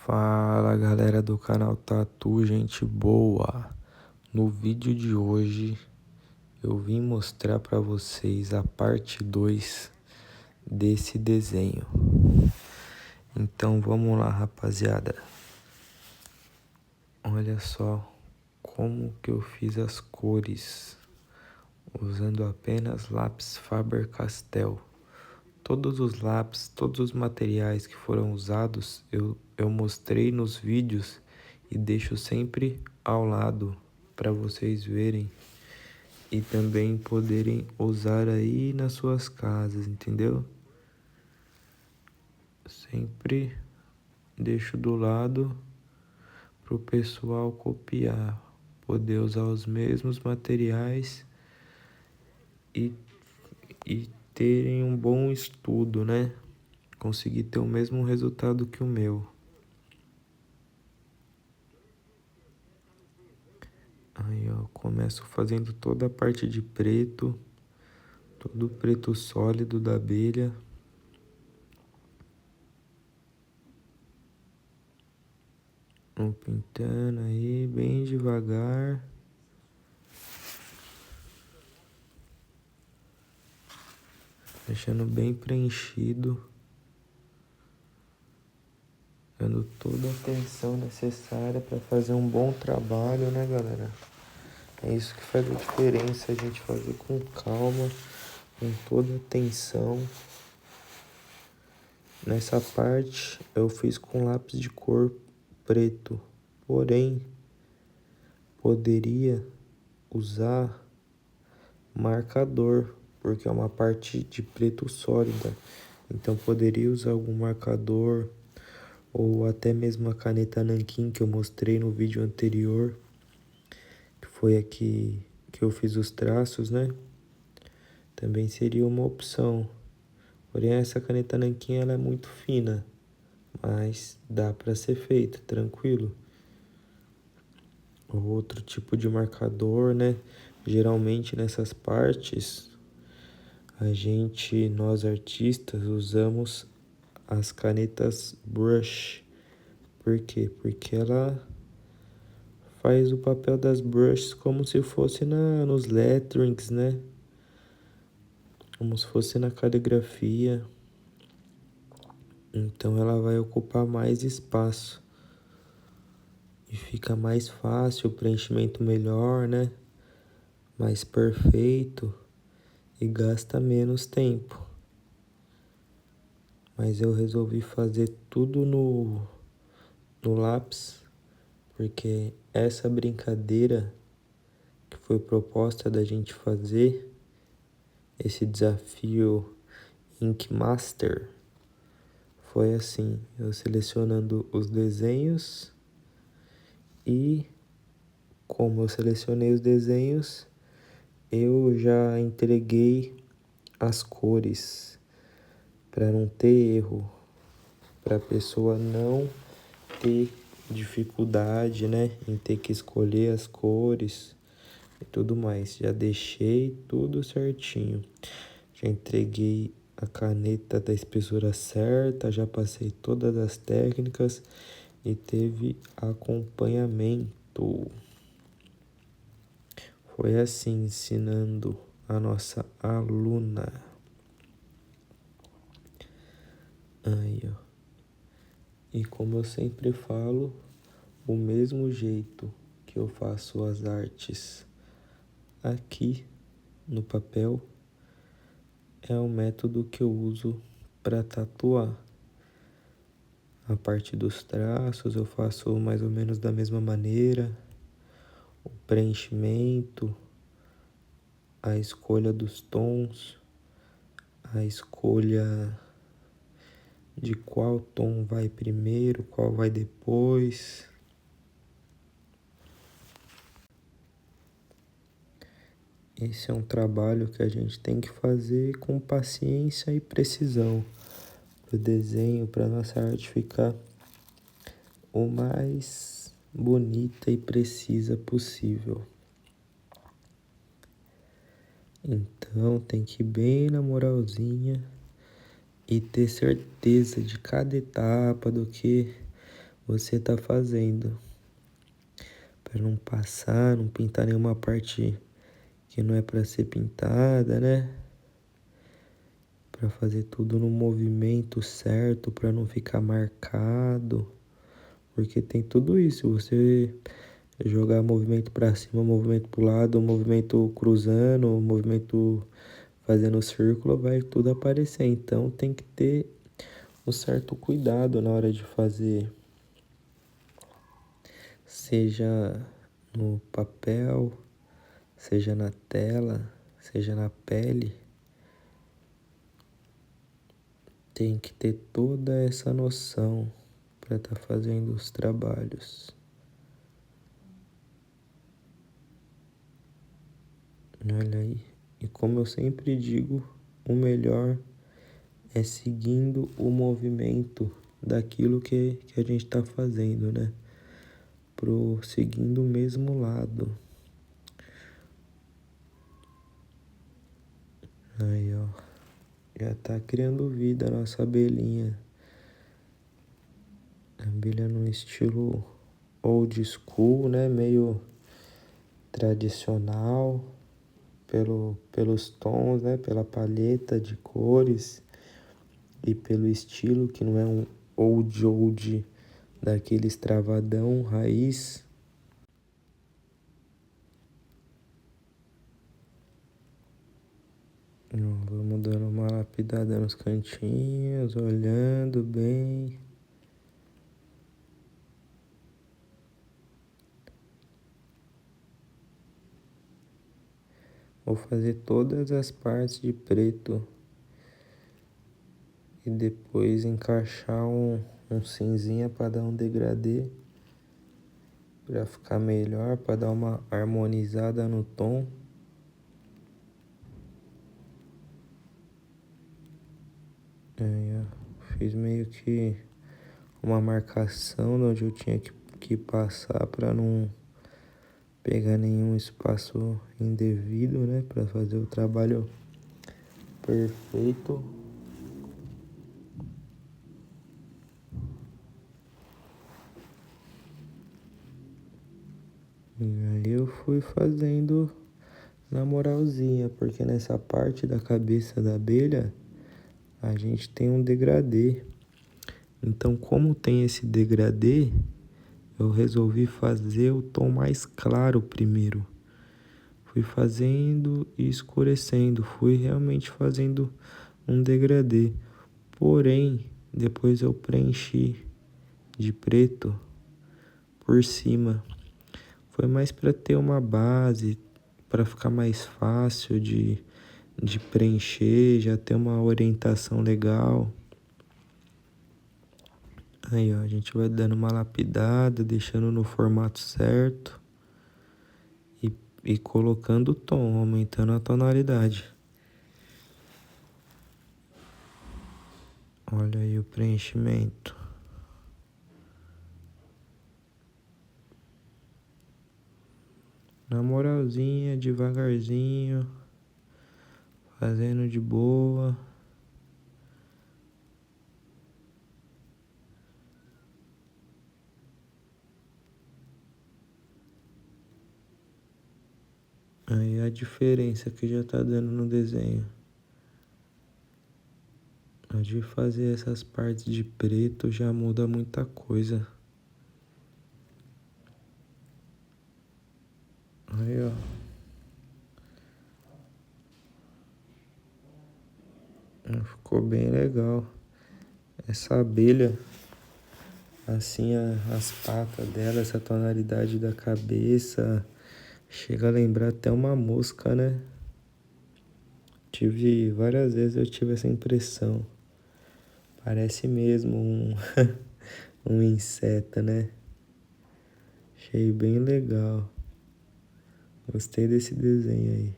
Fala galera do canal Tatu, gente boa! No vídeo de hoje eu vim mostrar para vocês a parte 2 desse desenho. Então vamos lá, rapaziada. Olha só como que eu fiz as cores usando apenas lápis Faber-Castell. Todos os lápis, todos os materiais que foram usados, eu mostrei nos vídeos e deixo sempre ao lado para vocês verem e também poderem usar aí nas suas casas, entendeu? Sempre deixo do lado para o pessoal copiar, poder usar os mesmos materiais e, e terem um bom estudo, né? Conseguir ter o mesmo resultado que o meu. Aí ó, começo fazendo toda a parte de preto, todo o preto sólido da abelha. Vou pintando aí bem devagar. Deixando bem preenchido. Dando toda a atenção necessária para fazer um bom trabalho, né, galera? É isso que faz a diferença, a gente fazer com calma, com toda a atenção. Nessa parte eu fiz com lápis de cor preto, porém poderia usar marcador, porque é uma parte de preto sólida, então poderia usar algum marcador ou até mesmo a caneta nanquim que eu mostrei no vídeo anterior, que foi aqui que eu fiz os traços, né? Também seria uma opção. Porém essa caneta nanquim ela é muito fina, mas dá para ser feito, tranquilo. Outro tipo de marcador, né? Geralmente nessas partes nós artistas usamos as canetas brush. Por quê? Porque ela faz o papel das brushes como se fosse nos letterings, né? Como se fosse na caligrafia. Então ela vai ocupar mais espaço. E fica mais fácil, o preenchimento melhor, né? Mais perfeito e gasta menos tempo. Mas eu resolvi fazer tudo no lápis, porque essa brincadeira que foi proposta da gente fazer, esse desafio Ink Master, foi assim, eu selecionando os desenhos e como eu selecionei os desenhos, eu já entreguei as cores para não ter erro, para a pessoa não ter dificuldade, né, em ter que escolher as cores e tudo mais. Já deixei tudo certinho. Já entreguei a caneta da espessura certa, já passei todas as técnicas e teve acompanhamento. Foi assim ensinando a nossa aluna. Aí, ó. E como eu sempre falo, o mesmo jeito que eu faço as artes aqui no papel é o método que eu uso para tatuar. A parte dos traços eu faço mais ou menos da mesma maneira. O preenchimento, a escolha dos tons, a escolha de qual tom vai primeiro, qual vai depois. Esse é um trabalho que a gente tem que fazer com paciência e precisão para o desenho, para nossa arte ficar o mais bonita e precisa possível. Então tem que ir bem na moralzinha e ter certeza de cada etapa do que você tá fazendo, para não passar, não pintar nenhuma parte que não é para ser pintada, né? Para fazer tudo no movimento certo, para não ficar marcado, porque tem tudo isso. Você jogar movimento para cima, movimento para o lado, movimento cruzando, movimento fazendo círculo, vai tudo aparecer. Então tem que ter um certo cuidado na hora de fazer, seja no papel, seja na tela, seja na pele. Tem que ter toda essa noção para estar fazendo os trabalhos. Olha aí. E como eu sempre digo, o melhor é seguindo o movimento daquilo que a gente está fazendo, né? Seguindo o mesmo lado. Aí, ó. Já tá criando vida a nossa abelhinha. A abelha num estilo old school, né? Meio tradicional. Pelos tons, né? Pela paleta de cores. E pelo estilo, que não é um old daquele extravadão raiz. Vamos dando uma lapidada nos cantinhos, olhando bem. Vou fazer todas as partes de preto e depois encaixar um cinzinha para dar um degradê, para ficar melhor, para dar uma harmonizada no tom. Aí, ó, fiz meio que uma marcação onde eu tinha que passar para não pegar nenhum espaço indevido, né, para fazer o trabalho perfeito. E aí eu fui fazendo na moralzinha, porque nessa parte da cabeça da abelha a gente tem um degradê. Então, como tem esse degradê, eu resolvi fazer o tom mais claro primeiro. Fui fazendo e escurecendo, fui realmente fazendo um degradê. Porém, depois eu preenchi de preto por cima. Foi mais para ter uma base, para ficar mais fácil de preencher, já ter uma orientação legal. Aí, ó, a gente vai dando uma lapidada, deixando no formato certo e colocando o tom, aumentando a tonalidade. Olha aí o preenchimento. Na moralzinha, devagarzinho, fazendo de boa. Aí a diferença que já tá dando no desenho. A de fazer essas partes de preto já muda muita coisa. Aí, ó. Ficou bem legal. Essa abelha, assim, as patas dela, essa tonalidade da cabeça, chega a lembrar até uma mosca, né? Várias vezes eu tive essa impressão. Parece mesmo um inseto, né? Achei bem legal. Gostei desse desenho aí.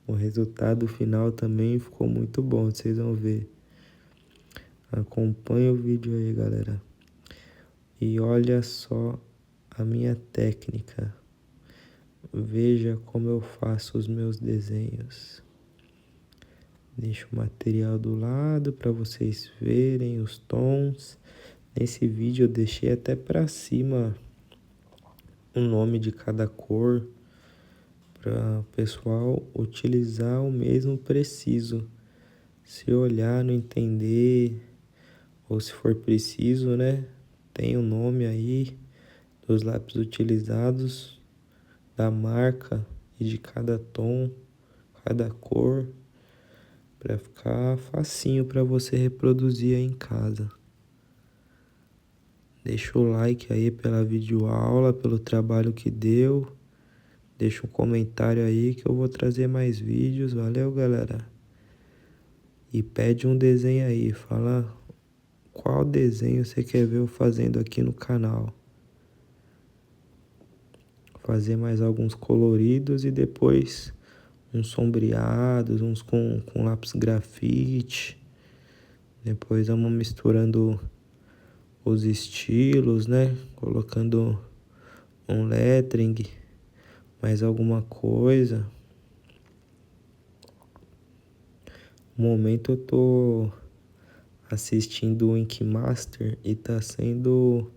O resultado final também ficou muito bom, vocês vão ver. Acompanha o vídeo aí, galera. E olha só a minha técnica. Veja como eu faço os meus desenhos. Deixo o material do lado para vocês verem os tons. Nesse vídeo eu deixei até pra cima o nome de cada cor para o pessoal utilizar o mesmo preciso. Se olhar, não entender, ou se for preciso, né? Tem o nome aí dos lápis utilizados, da marca e de cada tom, cada cor, para ficar facinho para você reproduzir aí em casa. Deixa o like aí pela videoaula, pelo trabalho que deu. Deixa um comentário aí que eu vou trazer mais vídeos. Valeu, galera. E pede um desenho aí. Fala qual desenho você quer ver eu fazendo aqui no canal. Fazer mais alguns coloridos e depois uns sombreados, uns com lápis grafite. Depois vamos misturando os estilos, né? Colocando um lettering, mais alguma coisa. No momento eu tô assistindo o Ink Master e tá sendo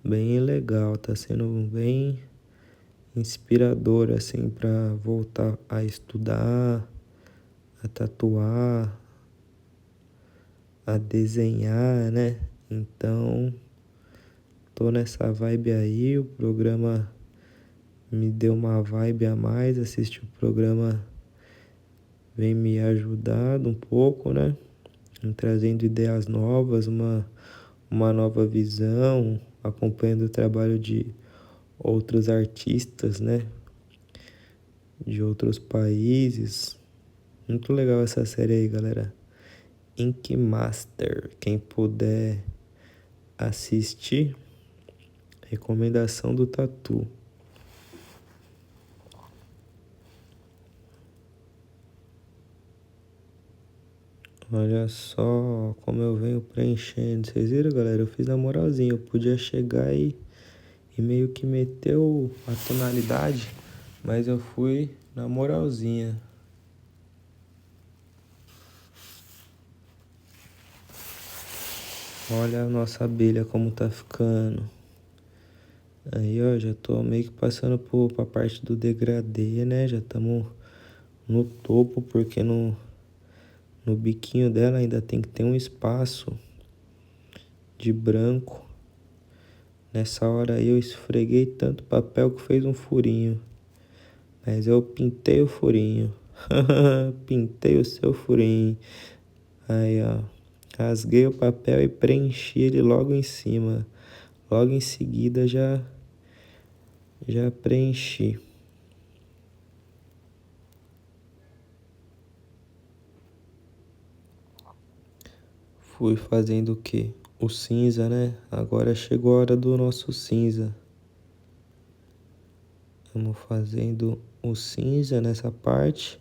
bem legal, tá sendo bem inspirador assim para voltar a estudar, a tatuar, a desenhar, né? Então, tô nessa vibe aí, o programa me deu uma vibe a mais, assistir o programa vem me ajudando um pouco, né? Trazendo ideias novas, uma nova visão, acompanhando o trabalho de outros artistas, né? De outros países. Muito legal essa série aí, galera. Ink Master. Quem puder assistir, recomendação do Tatu. Olha só como eu venho preenchendo. Vocês viram, galera? Eu fiz na moralzinha. Eu podia chegar e meio que meter a tonalidade, mas eu fui na moralzinha. Olha a nossa abelha como tá ficando. Aí, ó, já tô meio que passando pra parte do degradê, né? Já estamos no topo, porque no biquinho dela ainda tem que ter um espaço de branco. Nessa hora aí eu esfreguei tanto papel que fez um furinho. Mas eu pintei o furinho. Pintei o seu furinho. Aí, ó. Rasguei o papel e preenchi ele logo em cima. Logo em seguida já preenchi. Fui fazendo o quê? O cinza, né? Agora chegou a hora do nosso cinza. Vamos fazendo o cinza nessa parte.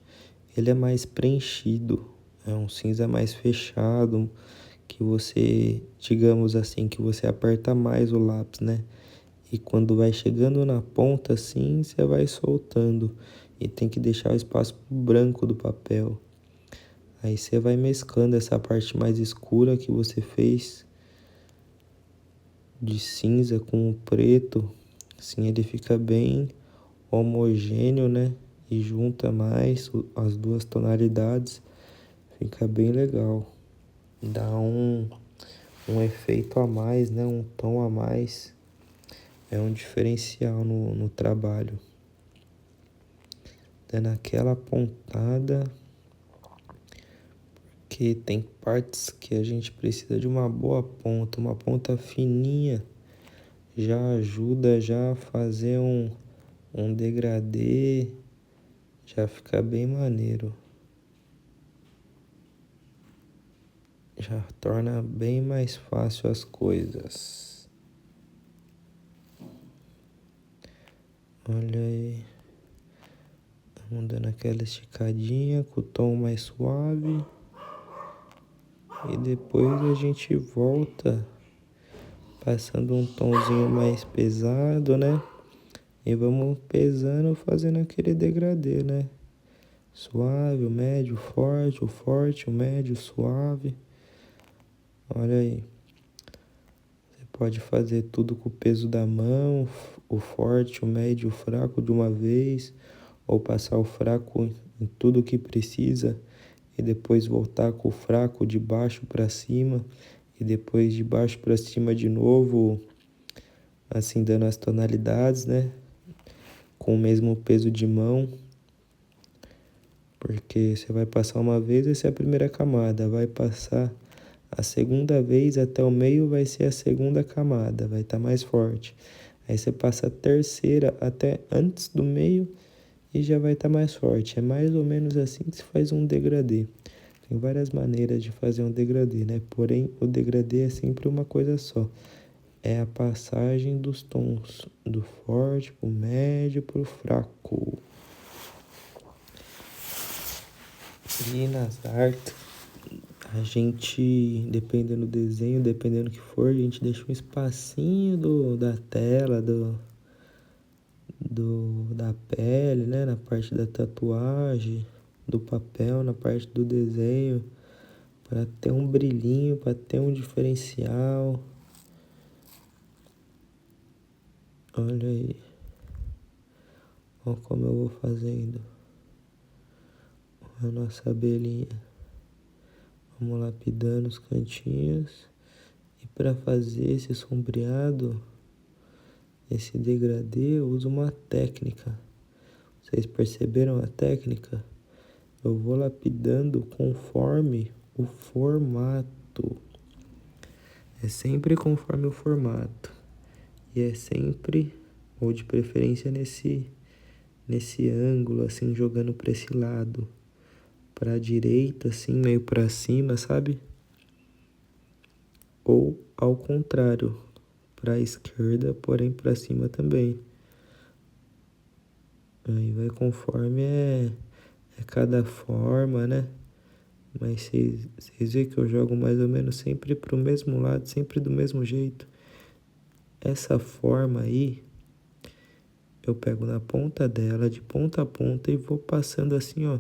Ele é mais preenchido. É um cinza mais fechado. Que você, digamos assim, que você aperta mais o lápis, né? E quando vai chegando na ponta assim, você vai soltando. E tem que deixar o espaço branco do papel. Aí você vai mesclando essa parte mais escura que você fez de cinza com o preto. Assim ele fica bem homogêneo, né? E junta mais as duas tonalidades. Fica bem legal. Dá um efeito a mais, né? Um tom a mais. É um diferencial no trabalho. Dando aquela pontada, que tem partes que a gente precisa de uma boa ponta, uma ponta fininha, já ajuda já a fazer um degradê, já fica bem maneiro. Já torna bem mais fácil as coisas. Olha aí. Vamos dando aquela esticadinha com o tom mais suave. E depois a gente volta passando um tomzinho mais pesado, né? E vamos pesando, fazendo aquele degradê, né? Suave, o médio, o forte, o médio, suave. Olha aí. Pode fazer tudo com o peso da mão, o forte, o médio, o fraco de uma vez, ou passar o fraco em tudo que precisa e depois voltar com o fraco de baixo para cima e depois de baixo para cima de novo, assim dando as tonalidades, né? Com o mesmo peso de mão, porque você vai passar uma vez, essa é a primeira camada, vai passar a segunda vez até o meio vai ser a segunda camada, vai estar mais forte. Aí você passa a terceira até antes do meio e já vai estar mais forte. É mais ou menos assim que se faz um degradê. Tem várias maneiras de fazer um degradê, né? Porém, o degradê é sempre uma coisa só. É a passagem dos tons do forte pro médio pro fraco. E nas artes, a gente, dependendo do desenho, dependendo do que for, a gente deixa um espacinho da tela, da pele, né? Na parte da tatuagem, do papel, na parte do desenho, para ter um brilhinho, para ter um diferencial. Olha aí. Olha como eu vou fazendo a nossa abelhinha. Vamos lapidando os cantinhos. E para fazer esse sombreado, esse degradê, eu uso uma técnica. Vocês perceberam a técnica? Eu vou lapidando conforme o formato. É sempre conforme o formato. E é sempre, ou de preferência nesse ângulo, assim, jogando para esse lado. Para a direita, assim, meio para cima, sabe? Ou ao contrário, para a esquerda, porém para cima também. Aí vai conforme é cada forma, né? Mas vocês veem que eu jogo mais ou menos sempre pro mesmo lado, sempre do mesmo jeito. Essa forma aí, eu pego na ponta dela, de ponta a ponta, e vou passando assim, ó,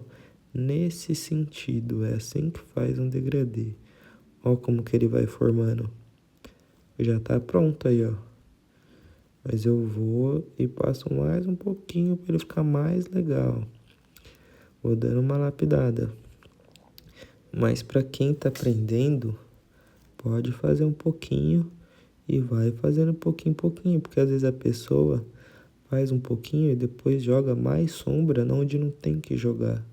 nesse sentido. É assim que faz um degradê. Ó como que ele vai formando. Já tá pronto aí, ó. Mas eu vou e passo mais um pouquinho para ele ficar mais legal. Vou dando uma lapidada. Mas para quem tá aprendendo, pode fazer um pouquinho e vai fazendo pouquinho em pouquinho, porque às vezes a pessoa faz um pouquinho e depois joga mais sombra onde não tem que jogar.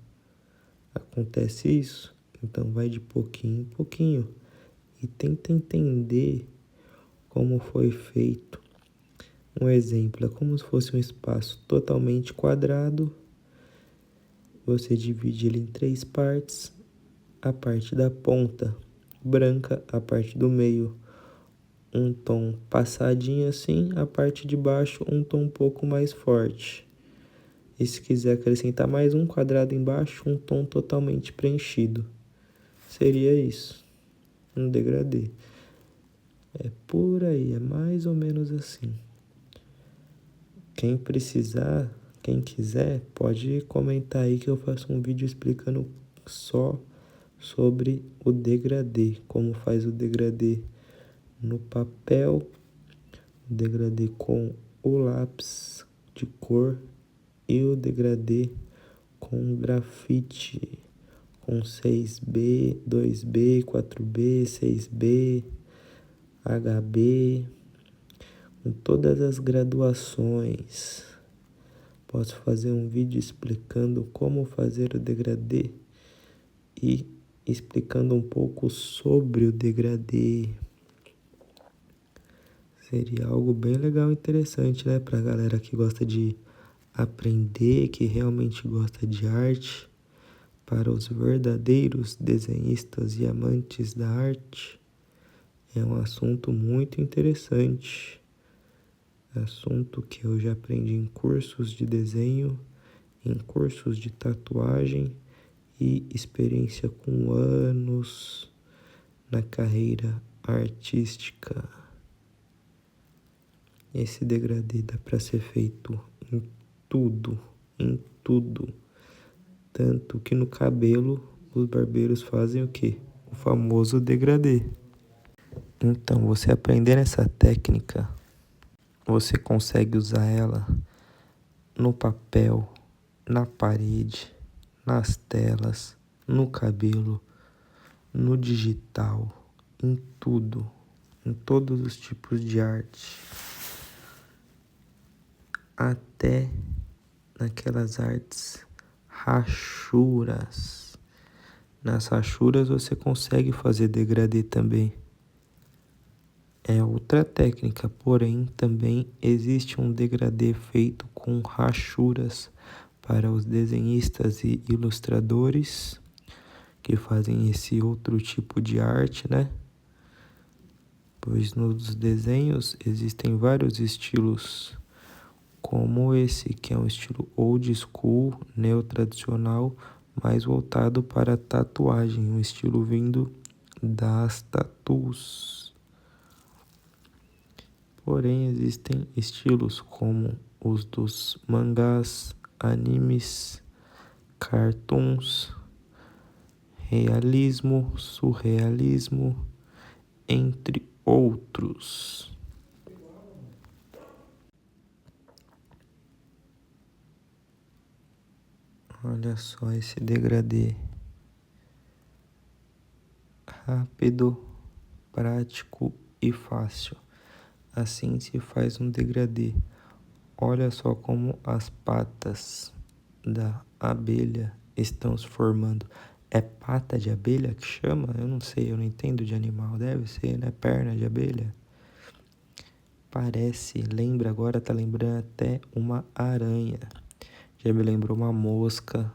Acontece isso? Então vai de pouquinho em pouquinho e tenta entender como foi feito. Um exemplo, é como se fosse um espaço totalmente quadrado. Você divide ele em 3 partes. A parte da ponta branca, a parte do meio um tom passadinho assim, a parte de baixo um tom um pouco mais forte. E se quiser acrescentar mais um quadrado embaixo, um tom totalmente preenchido. Seria isso, um degradê. É por aí, é mais ou menos assim. Quem precisar, quem quiser, pode comentar aí que eu faço um vídeo explicando só sobre o degradê, como faz o degradê no papel, o degradê com o lápis de cor e o degradê com grafite, com 6B, 2B, 4B, 6B, HB, com todas as graduações. Posso fazer um vídeo explicando como fazer o degradê e explicando um pouco sobre o degradê. Seria algo bem legal e interessante, né? Pra galera que gosta de aprender, que realmente gosta de arte. Para os verdadeiros desenhistas e amantes da arte, é um assunto muito interessante. Assunto que eu já aprendi em cursos de desenho, em cursos de tatuagem e experiência com anos na carreira artística. Esse degradê dá para ser feito em tudo, em tudo. Tanto que no cabelo os barbeiros fazem o quê? O famoso degradê. Então, você aprendendo essa técnica, você consegue usar ela no papel, na parede, nas telas, no cabelo, no digital, em tudo, em todos os tipos de arte, até naquelas artes rachuras. Nas rachuras você consegue fazer degradê também. É outra técnica, porém também existe um degradê feito com rachuras para os desenhistas e ilustradores que fazem esse outro tipo de arte, né? Pois nos desenhos existem vários estilos, como esse, que é um estilo old school, neotradicional, mais voltado para tatuagem, um estilo vindo das tatuas. Porém, existem estilos como os dos mangás, animes, cartoons, realismo, surrealismo, entre outros. Olha só esse degradê rápido, prático e fácil. Assim se faz um degradê. Olha só como as patas da abelha estão se formando. É pata de abelha que chama? Eu não sei, eu não entendo de animal. Deve ser, né? Perna de abelha. Parece, lembra agora, tá lembrando até uma aranha. Já me lembrou uma mosca,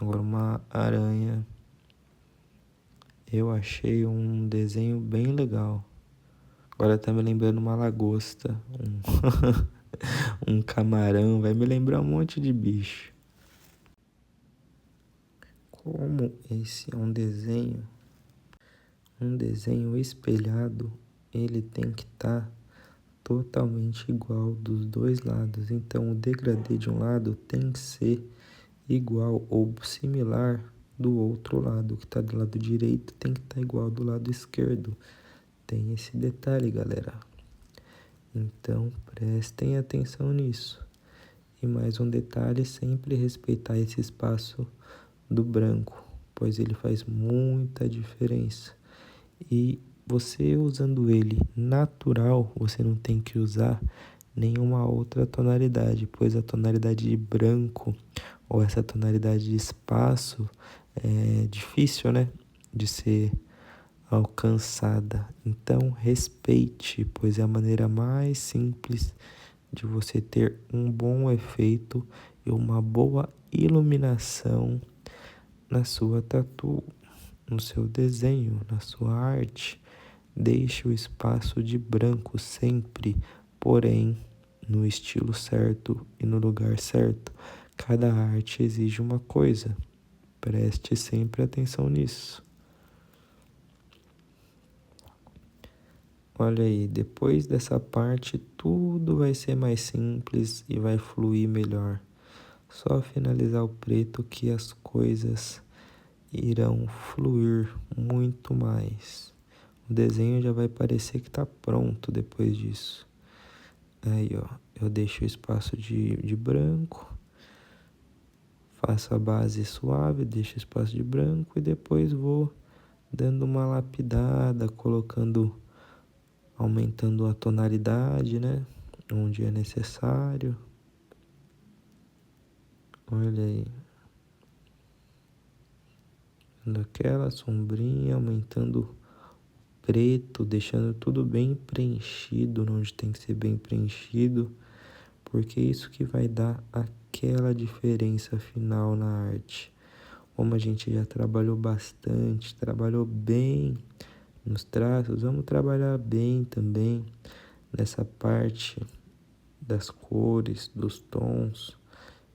agora uma aranha. Eu achei um desenho bem legal. Agora tá me lembrando uma lagosta, um camarão, vai me lembrar um monte de bicho. Como esse é um desenho espelhado, ele tem que estar totalmente igual dos dois lados. Então, o degradê de um lado tem que ser igual ou similar do outro lado. O que está do lado direito tem que estar igual do lado esquerdo. Tem esse detalhe, galera. Então, prestem atenção nisso. E mais um detalhe, sempre respeitar esse espaço do branco, pois ele faz muita diferença. E você usando ele natural, você não tem que usar nenhuma outra tonalidade, pois a tonalidade de branco ou essa tonalidade de espaço é difícil, né, de ser alcançada. Então, respeite, pois é a maneira mais simples de você ter um bom efeito e uma boa iluminação na sua tatu, no seu desenho, na sua arte. Deixe o espaço de branco sempre, porém no estilo certo e no lugar certo. Cada arte exige uma coisa. Preste sempre atenção nisso. Olha aí, depois dessa parte tudo vai ser mais simples e vai fluir melhor. Só finalizar o preto que as coisas irão fluir muito mais. O desenho já vai parecer que está pronto depois disso. Aí, ó, eu deixo o espaço de branco, faço a base suave, deixo o espaço de branco e depois vou dando uma lapidada, aumentando a tonalidade, né? Onde é necessário. Olha aí. Dando aquela sombrinha, aumentando preto, deixando tudo bem preenchido, onde tem que ser bem preenchido, porque é isso que vai dar aquela diferença final na arte. Como a gente já trabalhou bastante, trabalhou bem nos traços, vamos trabalhar bem também nessa parte das cores, dos tons,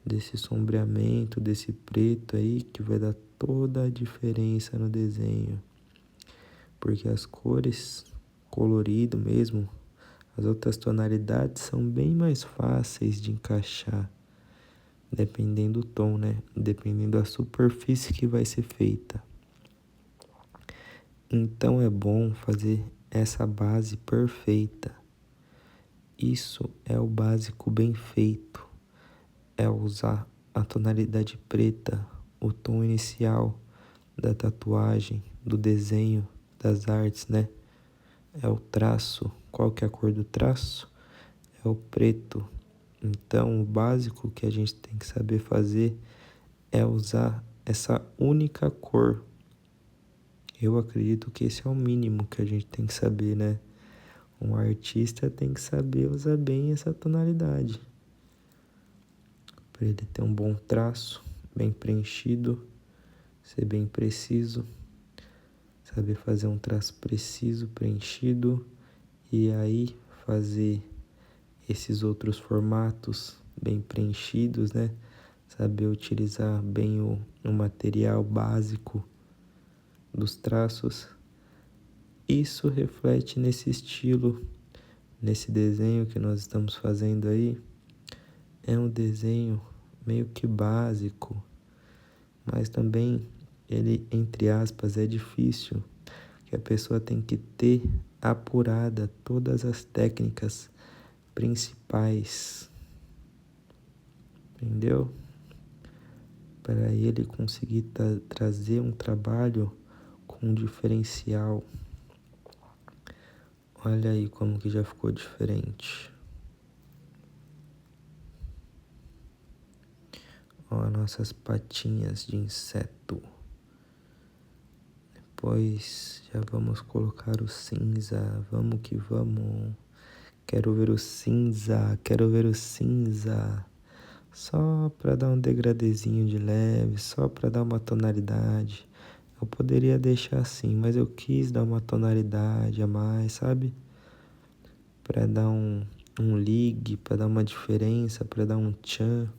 desse sombreamento, desse preto aí que vai dar toda a diferença no desenho. Porque as cores, colorido mesmo, as outras tonalidades são bem mais fáceis de encaixar, dependendo do tom, né? Dependendo da superfície que vai ser feita. Então é bom fazer essa base perfeita. Isso é o básico bem feito. É usar a tonalidade preta, o tom inicial da tatuagem, do desenho, das artes, né? É o traço. Qual que é a cor do traço? É o preto. Então, o básico que a gente tem que saber fazer é usar essa única cor. Eu acredito que esse é o mínimo que a gente tem que saber, né? Um artista tem que saber usar bem essa tonalidade, para ele ter um bom traço, bem preenchido, ser bem preciso, saber fazer um traço preciso, preenchido, e aí fazer esses outros formatos bem preenchidos, né? Saber utilizar bem o material básico dos traços. Isso reflete nesse estilo, nesse desenho que nós estamos fazendo aí. É um desenho meio que básico, mas também ele, entre aspas, é difícil, que a pessoa tem que ter apurada todas as técnicas principais, entendeu? Para ele conseguir trazer um trabalho com um diferencial. Olha aí como que já ficou diferente. Ó, nossas patinhas de inseto. Depois já vamos colocar o cinza. Vamos que vamos. Quero ver o cinza, quero ver o cinza. Só para dar um degradezinho de leve, só para dar uma tonalidade. Eu poderia deixar assim, mas eu quis dar uma tonalidade a mais, sabe? Para dar um ligue, para dar uma diferença, para dar um tchan.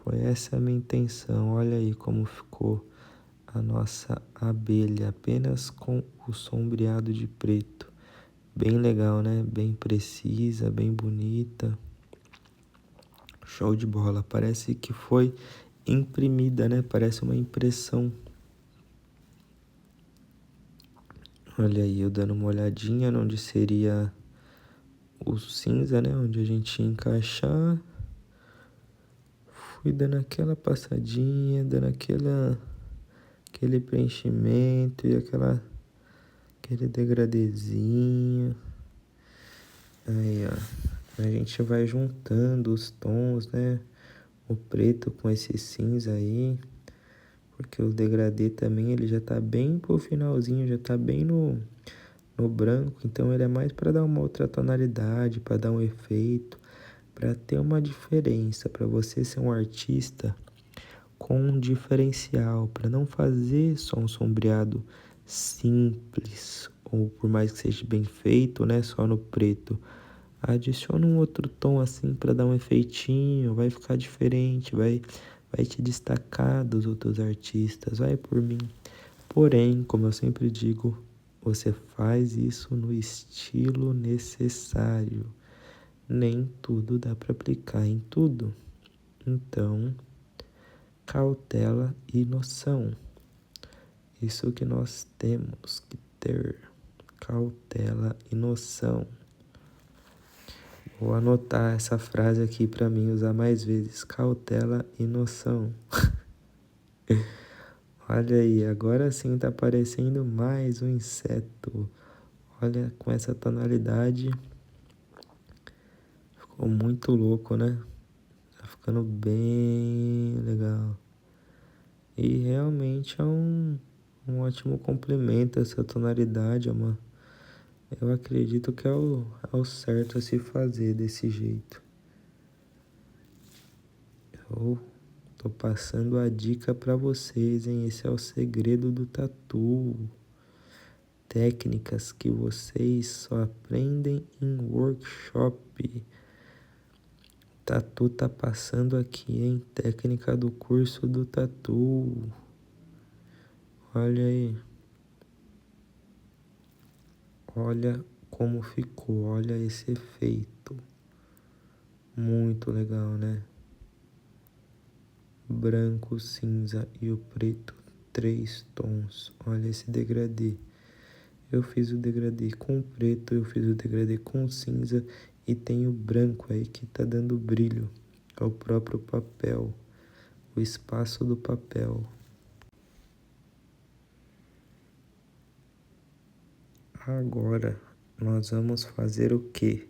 Foi essa a minha intenção. Olha aí como ficou a nossa abelha, apenas com o sombreado de preto. Bem legal, né? Bem precisa, bem bonita. Show de bola. Parece que foi imprimida, né? Parece uma impressão. Olha aí, eu dando uma olhadinha onde seria o cinza, né? Onde a gente ia encaixar. Fui dando aquela passadinha, dando aquele preenchimento e aquele degradezinho. Aí, ó. A gente vai juntando os tons, né? O preto com esse cinza aí. Porque o degradê também, ele já tá bem pro finalzinho, já tá bem no branco. Então, ele é mais para dar uma outra tonalidade, para dar um efeito, para ter uma diferença, para você ser um artista com um diferencial, para não fazer só um sombreado simples, ou por mais que seja bem feito, né, só no preto. Adiciona um outro tom assim para dar um efeitinho, vai ficar diferente, vai te destacar dos outros artistas, vai por mim. Porém, como eu sempre digo, você faz isso no estilo necessário. Nem tudo dá para aplicar em tudo. Então, cautela e noção. Isso que nós temos que ter. Cautela e noção. Vou anotar essa frase aqui para mim usar mais vezes. Cautela e noção. Olha aí, agora sim tá aparecendo mais um inseto. Olha, com essa tonalidade. Ficou muito louco, né? Tá ficando bem legal. E realmente é um ótimo complemento essa tonalidade, mano. Eu acredito que é o certo a se fazer desse jeito. Eu tô passando a dica pra vocês, hein? Esse é o segredo do tatu. Técnicas que vocês só aprendem em workshop. Tatu tá passando aqui, hein? Técnica do curso do tatu. Olha aí. Olha como ficou, olha esse efeito. Muito legal, né? Branco, cinza e o preto, 3 tons. Olha esse degradê. Eu fiz o degradê com preto, eu fiz o degradê com cinza e tem o branco aí que tá dando brilho. É o próprio papel, o espaço do papel. Agora nós vamos fazer o quê?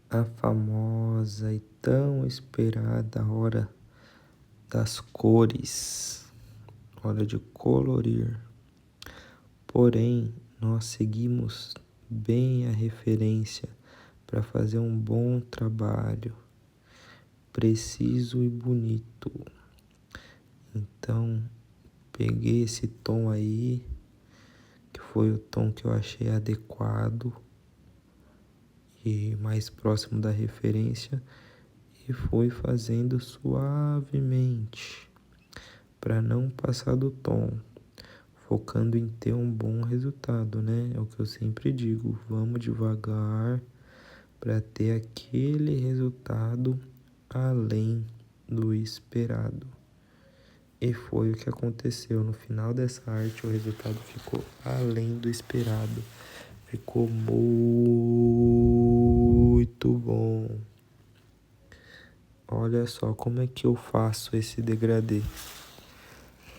A famosa e tão esperada hora das cores, hora de colorir. Porém, nós seguimos bem a referência para fazer um bom trabalho, preciso e bonito. Então, peguei esse tom aí, que foi o tom que eu achei adequado e mais próximo da referência, e fui fazendo suavemente para não passar do tom, focando em ter um bom resultado, né? É o que eu sempre digo, vamos devagar para ter aquele resultado além do esperado. E foi o que aconteceu. No final dessa arte, o resultado ficou além do esperado. Ficou muito bom. Olha só como é que eu faço esse degradê.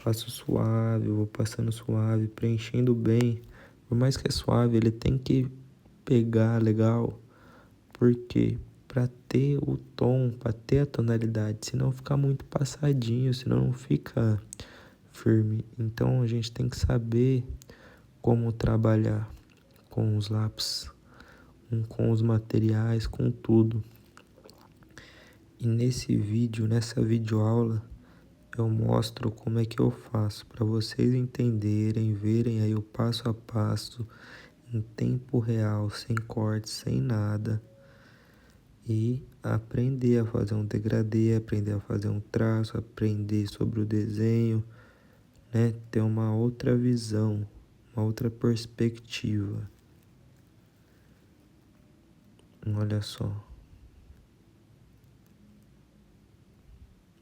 Faço suave, eu vou passando suave, preenchendo bem. Por mais que é suave, ele tem que pegar legal. Por quê? Para ter o tom, para ter a tonalidade, senão fica muito passadinho, senão não fica firme. Então a gente tem que saber como trabalhar com os lápis, com os materiais, com tudo. E nesse vídeo, nessa videoaula, eu mostro como é que eu faço para vocês entenderem, verem aí o passo a passo em tempo real, sem cortes, sem nada. E aprender a fazer um degradê, aprender a fazer um traço, aprender sobre o desenho, né? Ter uma outra visão, uma outra perspectiva. Olha só.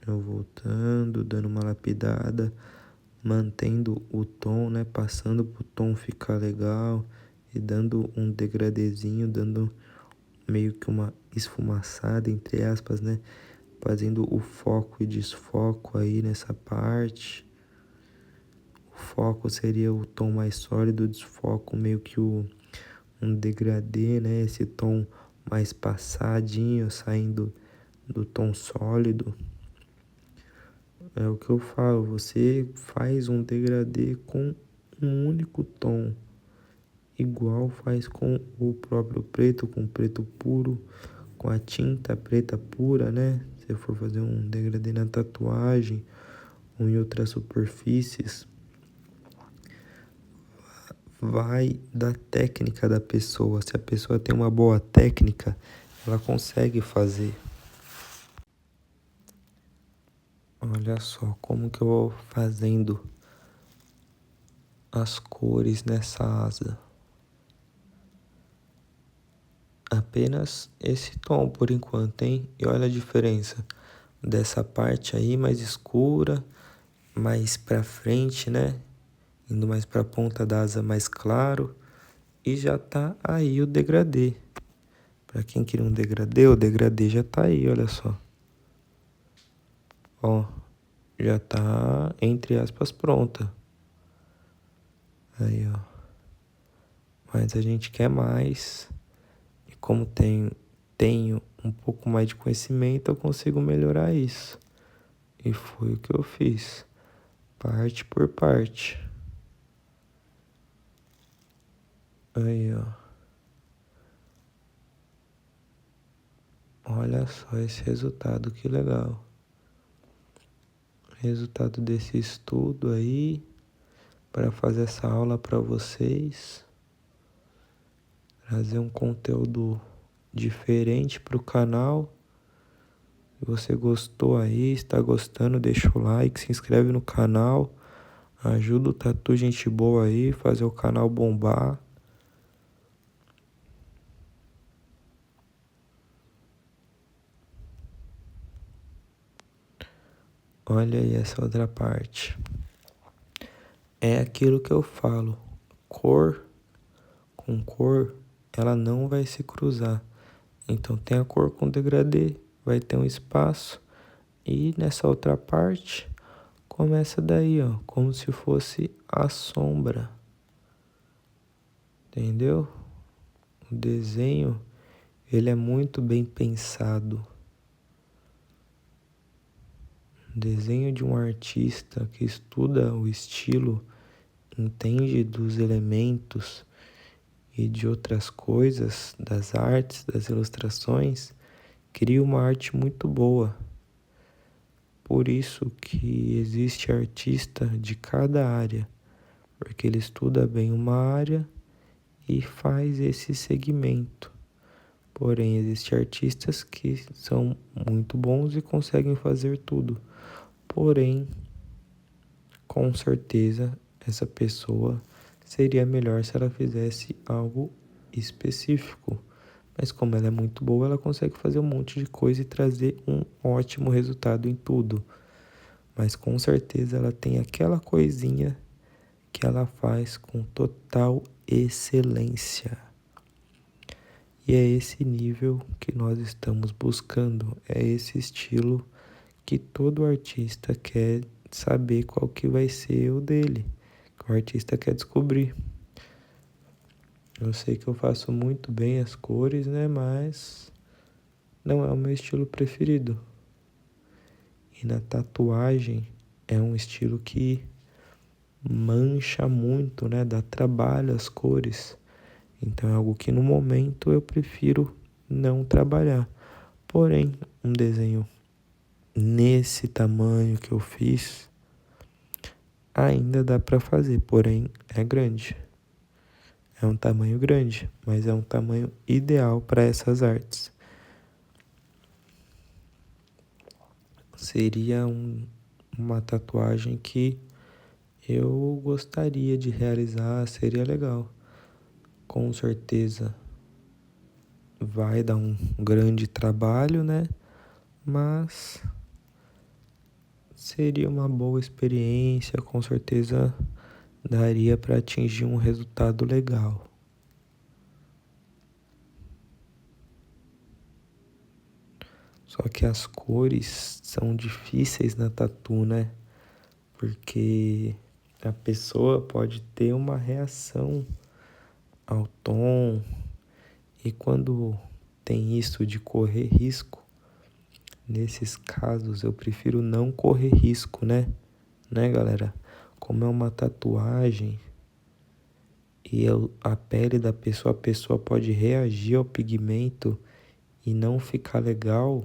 Eu voltando, dando uma lapidada, mantendo o tom, né? Passando pro tom ficar legal e dando um degradêzinho, dando meio que uma esfumaçada, entre aspas, né? Fazendo o foco e desfoco aí nessa parte. O foco seria o tom mais sólido, o desfoco meio que um degradê, né? Esse tom mais passadinho, saindo do tom sólido. É o que eu falo, você faz um degradê com um único tom, igual faz com o próprio preto, com preto puro, com a tinta preta pura, né? Se for fazer um degradê na tatuagem ou em outras superfícies, vai da técnica da pessoa. Se a pessoa tem uma boa técnica, ela consegue fazer. Olha só como que eu vou fazendo as cores nessa asa. Apenas esse tom por enquanto, hein? E olha a diferença dessa parte aí mais escura, mais pra frente, né? Indo mais pra ponta da asa mais claro. E já tá aí o degradê. Pra quem queria um degradê, o degradê já tá aí, olha só. Ó, já tá, entre aspas, pronta. Aí, ó. Mas a gente quer mais. E como tenho um pouco mais de conhecimento, eu consigo melhorar isso. E foi o que eu fiz. Parte por parte. Aí, ó. Olha só esse resultado, que legal. Resultado desse estudo aí, para fazer essa aula para vocês. Trazer um conteúdo diferente para o canal. Se você gostou aí, está gostando, deixa o like, se inscreve no canal. Ajuda o Tatu Gente Boa aí, fazer o canal bombar. Olha aí essa outra parte. É aquilo que eu falo. cor com cor, ela não vai se cruzar. Então tem a cor com degradê, vai ter um espaço e nessa outra parte começa daí, ó, como se fosse a sombra. Entendeu? O desenho, ele é muito bem pensado. O desenho de um artista que estuda o estilo, entende dos elementos e de outras coisas, das artes, das ilustrações, cria uma arte muito boa. Por isso que existe artista de cada área, porque ele estuda bem uma área e faz esse segmento. Porém, existem artistas que são muito bons e conseguem fazer tudo. Porém, com certeza, essa pessoa seria melhor se ela fizesse algo específico. Mas como ela é muito boa, ela consegue fazer um monte de coisa e trazer um ótimo resultado em tudo. Mas com certeza ela tem aquela coisinha que ela faz com total excelência. E é esse nível que nós estamos buscando, é esse estilo que todo artista quer saber qual que vai ser o dele, que o artista quer descobrir. Eu sei que eu faço muito bem as cores, né, mas não é o meu estilo preferido. E na tatuagem é um estilo que mancha muito, né, dá trabalho às cores. Então é algo que no momento eu prefiro não trabalhar. Porém, um desenho nesse tamanho que eu fiz ainda dá para fazer, porém é grande. É um tamanho grande, mas é um tamanho ideal para essas artes. Seria uma tatuagem que eu gostaria de realizar, seria legal. Com certeza vai dar um grande trabalho, né? Mas seria uma boa experiência, com certeza daria para atingir um resultado legal. Só que as cores são difíceis na tatu, né? Porque a pessoa pode ter uma reação ao tom, e quando tem isso de correr risco, nesses casos eu prefiro não correr risco, né? Né, galera? Como é uma tatuagem e a pele da pessoa, a pessoa pode reagir ao pigmento e não ficar legal,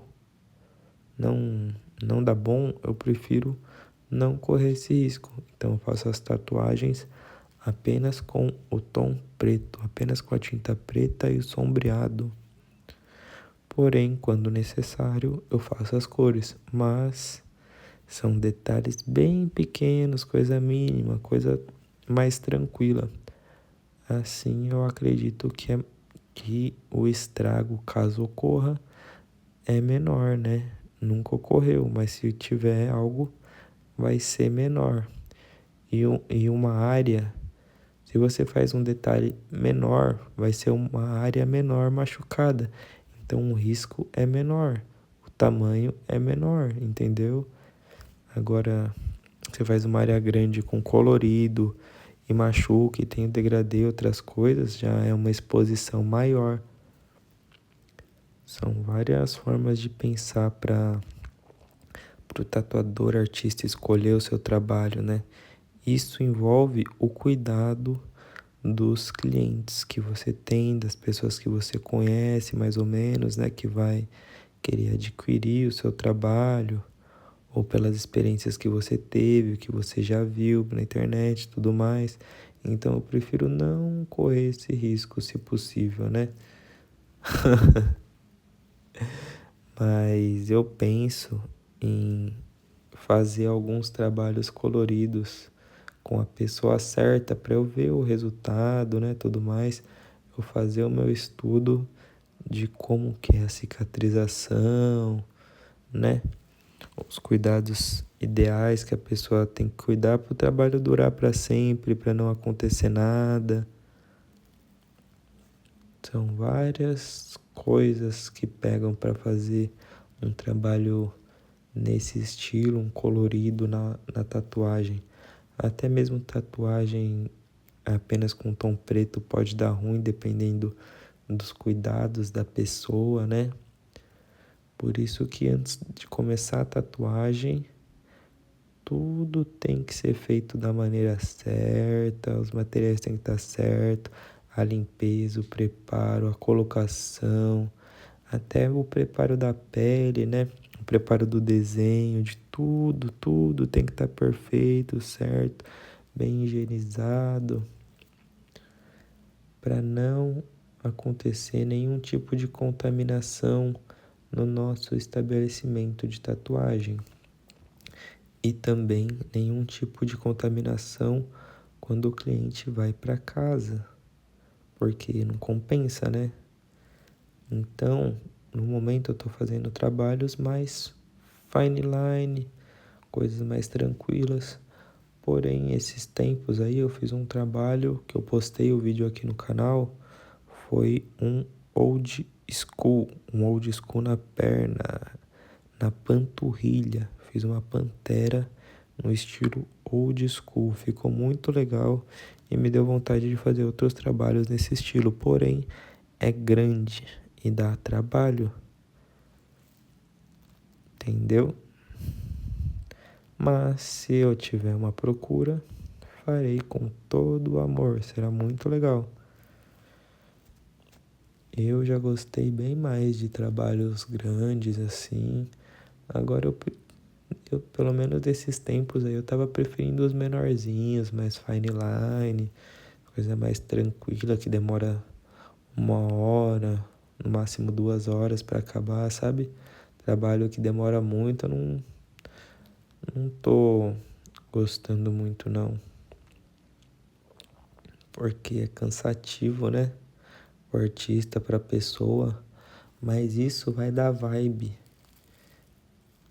não dá bom, eu prefiro não correr esse risco. Então eu faço as tatuagens apenas com o tom preto, apenas com a tinta preta e o sombreado. Porém, quando necessário, eu faço as cores, mas são detalhes bem pequenos, coisa mínima, coisa mais tranquila. Assim, eu acredito que o estrago, caso ocorra, é menor, né? Nunca ocorreu, mas se tiver algo, vai ser menor. E uma área, se você faz um detalhe menor, vai ser uma área menor machucada. Então o risco é menor, o tamanho é menor, entendeu? Agora, você faz uma área grande com colorido e machuca e tem o degradê e outras coisas, já é uma exposição maior. São várias formas de pensar para o tatuador artista escolher o seu trabalho, né? Isso envolve o cuidado dos clientes que você tem, das pessoas que você conhece mais ou menos, né? Que vai querer adquirir o seu trabalho, ou pelas experiências que você teve, que você já viu na internet e tudo mais. Então eu prefiro não correr esse risco, se possível, né? Mas eu penso em fazer alguns trabalhos coloridos com a pessoa certa para eu ver o resultado, né, tudo mais. Eu fazer o meu estudo de como que é a cicatrização, né? os cuidados ideais que a pessoa tem que cuidar para o trabalho durar para sempre, para não acontecer nada. São várias coisas que pegam para fazer um trabalho nesse estilo, um colorido na tatuagem. Até mesmo tatuagem apenas com tom preto pode dar ruim, dependendo dos cuidados da pessoa, né? Por isso que antes de começar a tatuagem, tudo tem que ser feito da maneira certa, os materiais têm que estar certos, a limpeza, o preparo, a colocação, até o preparo da pele, né? O preparo do desenho, de tudo tem que estar perfeito, certo, bem higienizado, para não acontecer nenhum tipo de contaminação no nosso estabelecimento de tatuagem. E também nenhum tipo de contaminação quando o cliente vai para casa, porque não compensa, né? Então, no momento eu estou fazendo trabalhos mais fine line, coisas mais tranquilas. Porém, esses tempos aí eu fiz um trabalho que eu postei o vídeo aqui no canal, foi um old school na perna, na panturrilha. Fiz uma pantera no estilo old school, ficou muito legal e me deu vontade de fazer outros trabalhos nesse estilo, porém é grande e dá trabalho, entendeu? Mas se eu tiver uma procura, farei com todo o amor, será muito legal. Eu já gostei bem mais de trabalhos grandes assim. Agora eu pelo menos desses tempos aí eu tava preferindo os menorzinhos, mais fine line, coisa mais tranquila que demora 1 hora, no máximo 2 horas para acabar, sabe? Trabalho que demora muito, eu não tô gostando muito não, porque é cansativo, né? O artista para pessoa, mas isso vai dar vibe.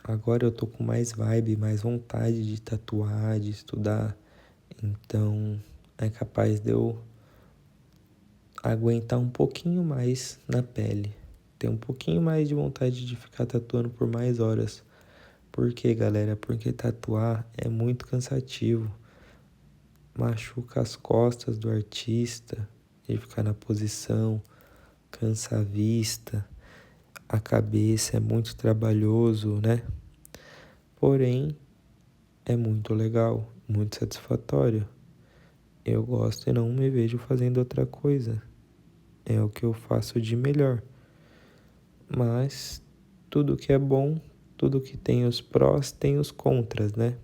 Agora eu tô com mais vibe, mais vontade de tatuar, de estudar, então é capaz de eu aguentar um pouquinho mais na pele, ter um pouquinho mais de vontade de ficar tatuando por mais horas. Por quê, galera? Porque tatuar é muito cansativo. Machuca as costas do artista, de ficar na posição, cansa a vista, a cabeça é muito trabalhoso, né? Porém, é muito legal, muito satisfatório. Eu gosto e não me vejo fazendo outra coisa. É o que eu faço de melhor. Mas tudo que é bom, tudo que tem os prós, tem os contras, né?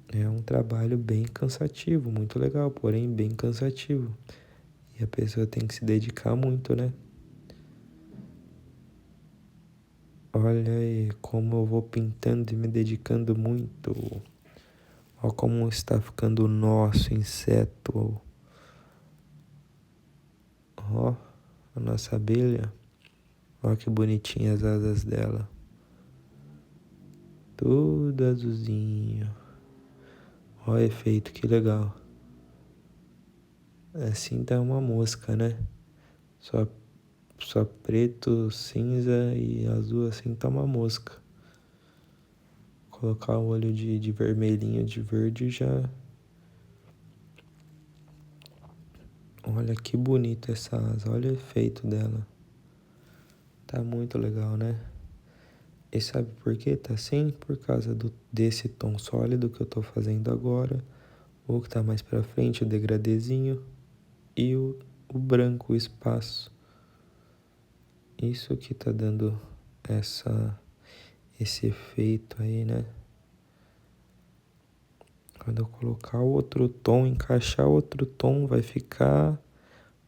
É um trabalho bem cansativo, muito legal, porém bem cansativo. E a pessoa tem que se dedicar muito, né? Olha aí como eu vou pintando e me dedicando muito. Olha como está ficando o nosso inseto. Ó, a nossa abelha. Olha que bonitinha as asas dela. Tudo azulzinho. Olha o efeito, que legal. Assim tá uma mosca, né? Só, só preto, cinza e azul, assim tá uma mosca. Colocar o olho de vermelhinho, de verde já. Olha que bonita essa asa, olha o efeito dela. Tá muito legal, né? E sabe por que tá assim? Por causa desse tom sólido que eu tô fazendo agora. O que tá mais pra frente, o degradezinho. E o branco, o espaço. Isso que tá dando esse efeito aí, né? Quando eu colocar o outro tom, encaixar outro tom, vai ficar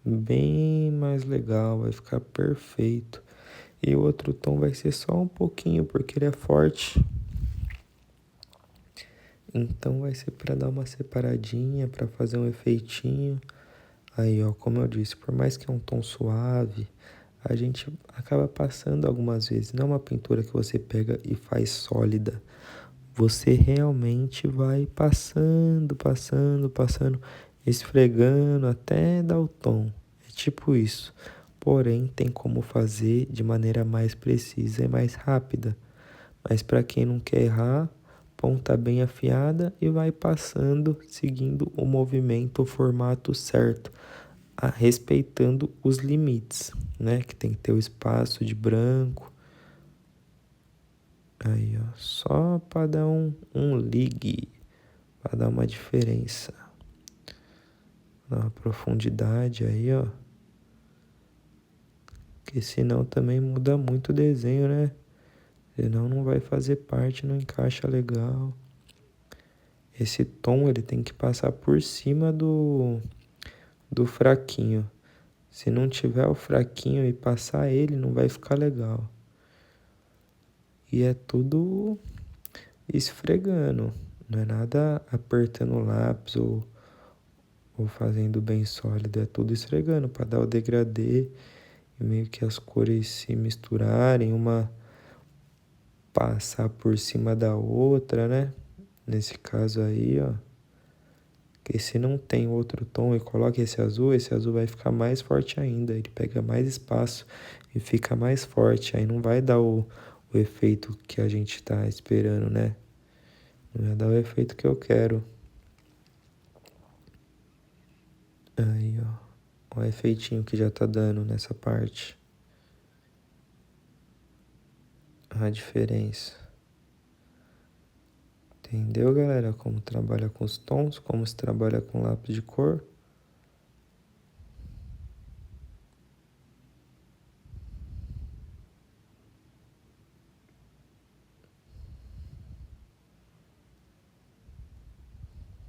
bem mais legal, vai ficar perfeito. E o outro tom vai ser só um pouquinho, porque ele é forte. Então vai ser para dar uma separadinha, para fazer um efeitinho. Aí, ó, como eu disse, por mais que é um tom suave, a gente acaba passando algumas vezes. Não é uma pintura que você pega e faz sólida. Você realmente vai passando, passando, passando, esfregando até dar o tom. É tipo isso. Porém, tem como fazer de maneira mais precisa e mais rápida. Mas para quem não quer errar, ponta bem afiada e vai passando, seguindo o movimento, o formato certo, respeitando os limites, né? Que tem que ter o espaço de branco. Aí, ó, só para dar um ligue, para dar uma diferença. Dar uma profundidade aí, ó. Porque senão também muda muito o desenho, né? Senão não vai fazer parte, não encaixa legal. Esse tom ele tem que passar por cima do fraquinho. Se não tiver o fraquinho e passar ele, não vai ficar legal. E é tudo esfregando. Não é nada apertando o lápis ou fazendo bem sólido. É tudo esfregando para dar o degradê e meio que as cores se misturarem, uma passar por cima da outra, né? Nesse caso aí, ó. Porque se não tem outro tom e coloca esse azul vai ficar mais forte ainda. Ele pega mais espaço e fica mais forte. Aí não vai dar o efeito que a gente tá esperando, né? Não vai dar o efeito que eu quero. Aí, ó. O efeitinho que já tá dando nessa parte. A diferença. Entendeu, galera? Como trabalha com os tons, como se trabalha com lápis de cor.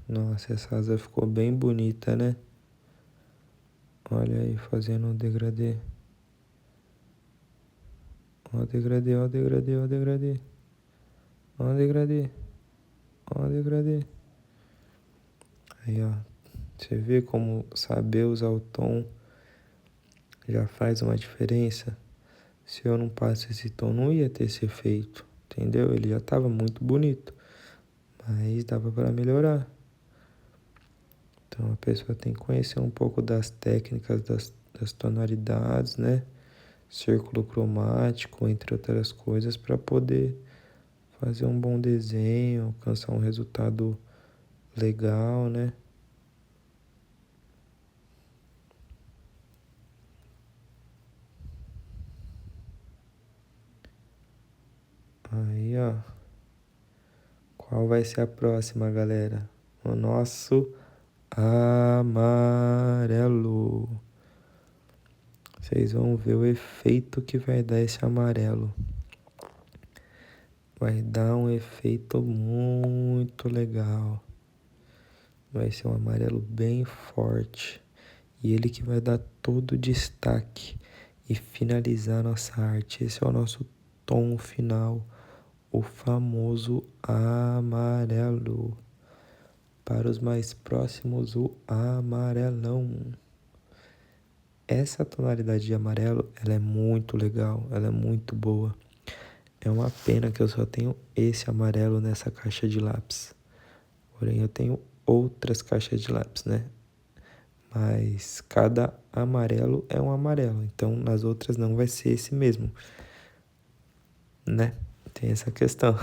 Nossa, essa asa ficou bem bonita, né? Olha aí, fazendo um degradê. Ó o degradê, ó o degradê, ó o degradê. Ó o degradê, ó o degradê. Aí, ó. Você vê como saber usar o tom já faz uma diferença? Se eu não passo esse tom, não ia ter esse efeito, entendeu? Ele já tava muito bonito, mas dava para melhorar. Então a pessoa tem que conhecer um pouco das técnicas, das tonalidades, né? Círculo cromático, entre outras coisas, para poder fazer um bom desenho, alcançar um resultado legal, né? Aí, ó. Qual vai ser a próxima, galera? O nosso amarelo. Vocês vão ver o efeito que vai dar esse amarelo. Vai dar um efeito muito legal. Vai ser um amarelo bem forte. E ele que vai dar todo o destaque e finalizar nossa arte. Esse é o nosso tom final, o famoso amarelo. Para os mais próximos, o amarelão. Essa tonalidade de amarelo, ela é muito legal, ela é muito boa. É uma pena que eu só tenho esse amarelo nessa caixa de lápis. Porém, eu tenho outras caixas de lápis, né? Mas cada amarelo é um amarelo. Então, nas outras não vai ser esse mesmo, né? Tem essa questão.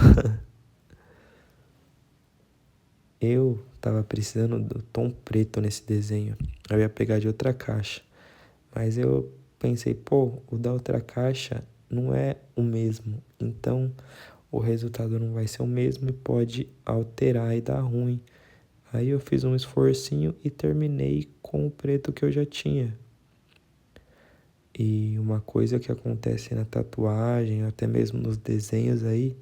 Eu tava precisando do tom preto nesse desenho. Eu ia pegar de outra caixa. Mas eu pensei, pô, o da outra caixa não é o mesmo. Então, o resultado não vai ser o mesmo e pode alterar e dar ruim. Aí eu fiz um esforcinho e terminei com o preto que eu já tinha. E uma coisa que acontece na tatuagem, até mesmo nos desenhos aí,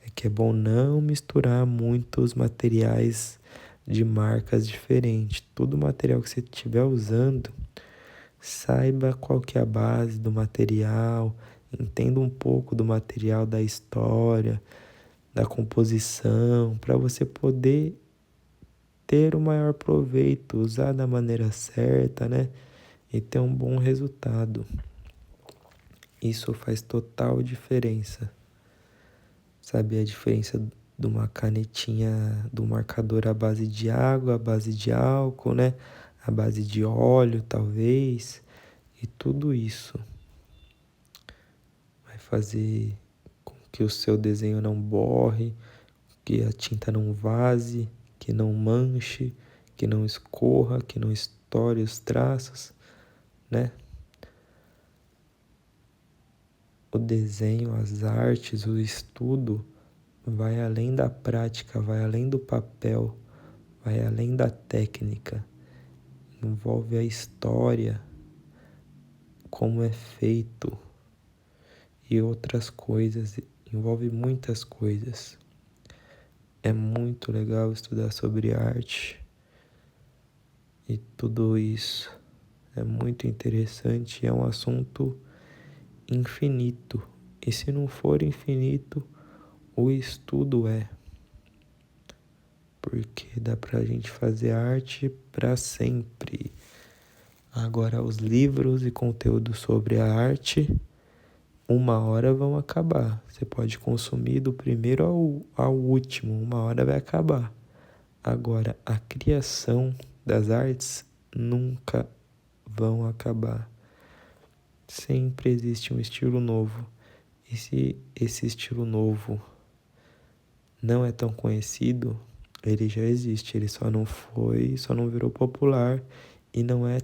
é que é bom não misturar muitos materiais de marcas diferentes. Todo material que você estiver usando, saiba qual que é a base do material, entenda um pouco do material, da história, da composição, para você poder ter o maior proveito, usar da maneira certa, né? E ter um bom resultado. Isso faz total diferença. Sabe a diferença de uma canetinha, do marcador à base de água, à base de álcool, né? À base de óleo, talvez. E tudo isso vai fazer com que o seu desenho não borre, que a tinta não vaze, que não manche, que não escorra, que não estoure os traços, né? O desenho, as artes, o estudo vai além da prática, vai além do papel, vai além da técnica. Envolve a história, como é feito e outras coisas. Envolve muitas coisas. É muito legal estudar sobre arte e tudo isso. É muito interessante, é um assunto infinito. E se não for infinito, o estudo é. Porque dá pra gente fazer arte pra sempre. Agora, os livros e conteúdo sobre a arte, uma hora vão acabar. Você pode consumir do primeiro ao último, uma hora vai acabar. Agora, a criação das artes nunca vão acabar. Sempre existe um estilo novo. E se esse estilo novo não é tão conhecido, ele já existe, ele só não virou popular e não é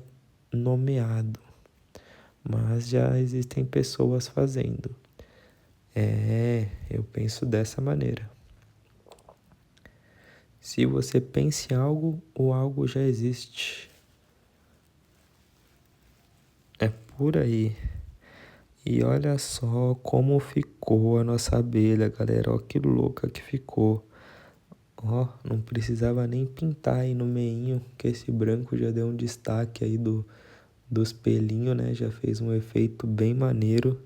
nomeado. Mas já existem pessoas fazendo. Eu penso dessa maneira. Se você pensa em algo, o algo já existe. É por aí. E olha só como ficou a nossa abelha, galera. Ó que louca que ficou. Ó, não precisava nem pintar aí no meinho, que esse branco já deu um destaque aí dos pelinhos, né? Já fez um efeito bem maneiro.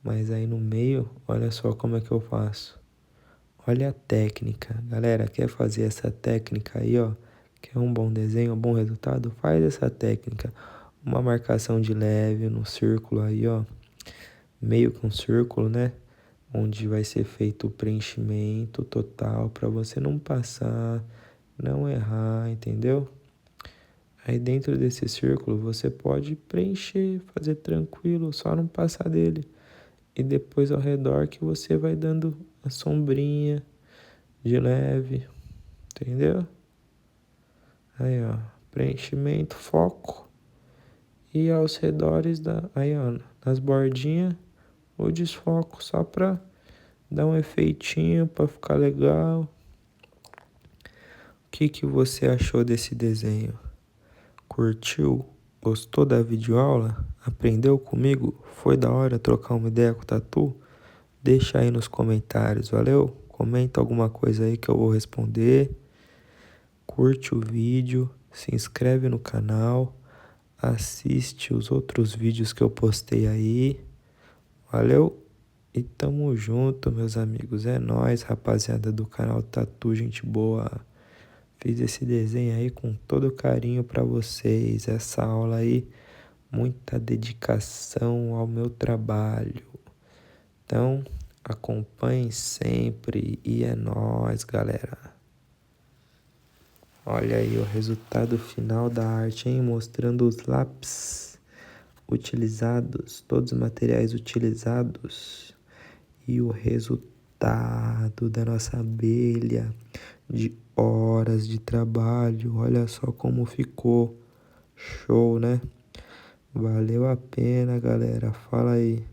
Mas aí no meio, olha só como é que eu faço. Olha a técnica. Galera, quer fazer essa técnica aí, ó? Quer um bom desenho, um bom resultado? Faz essa técnica. Uma marcação de leve no círculo aí, ó. Meio que um círculo, né? Onde vai ser feito o preenchimento total para você não passar, não errar, entendeu? Aí dentro desse círculo você pode preencher, fazer tranquilo, só não passar dele. E depois ao redor que você vai dando a sombrinha de leve, entendeu? Aí, ó, preenchimento, foco. E aos redores aí, ó, nas bordinhas, o desfoco só pra dar um efeitinho, pra ficar legal. O que que você achou desse desenho? Curtiu? Gostou da videoaula? Aprendeu comigo? Foi da hora trocar uma ideia com o Tatu? Deixa aí nos comentários, valeu? Comenta alguma coisa aí que eu vou responder. Curte o vídeo, se inscreve no canal, assiste os outros vídeos que eu postei aí. Valeu? E tamo junto, meus amigos. É nóis, rapaziada do canal Tatu Gente Boa. Fiz esse desenho aí com todo carinho pra vocês. Essa aula aí, muita dedicação ao meu trabalho. Então, acompanhem sempre e é nóis, galera. Olha aí o resultado final da arte, hein? Mostrando os lápis utilizados, todos os materiais utilizados. E o resultado da nossa abelha, de horas de trabalho. Olha só como ficou. Show, né? Valeu a pena, galera. Fala aí.